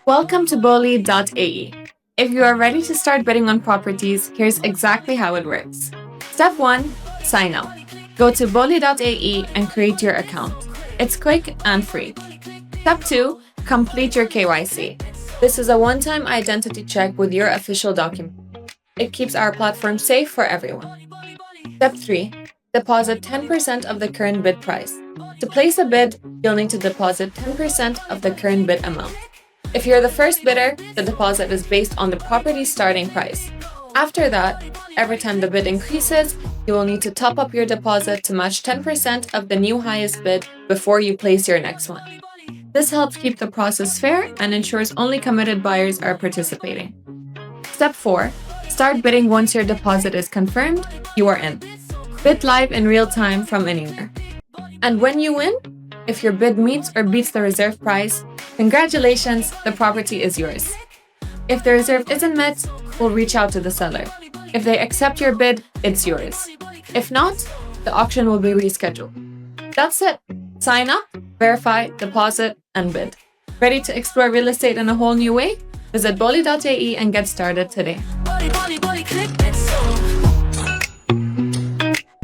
Welcome to Boli.ae. If you are ready to start bidding on properties, here's exactly how it works. Step 1. Sign up. Go to Boli.ae and create your account. It's quick and free. Step 2. Complete your KYC. This is a one-time identity check with your official document. It keeps our platform safe for everyone. Step 3. Deposit 10% of the current bid price. To place a bid, you'll need to deposit 10% of the current bid amount. If you're the first bidder, the deposit is based on the property's starting price. After that, every time the bid increases, you will need to top up your deposit to match 10% of the new highest bid before you place your next one. This helps keep the process fair and ensures only committed buyers are participating. Step 4. Start bidding once your deposit is confirmed, you are in. Bid live in real time from anywhere. And when you win, if your bid meets or beats the reserve price, congratulations, the property is yours. If the reserve isn't met, we'll reach out to the seller. If they accept your bid, it's yours. If not, the auction will be rescheduled. That's it. Sign up, verify, deposit, and bid. Ready to explore real estate in a whole new way? Visit Boli.ae and get started today.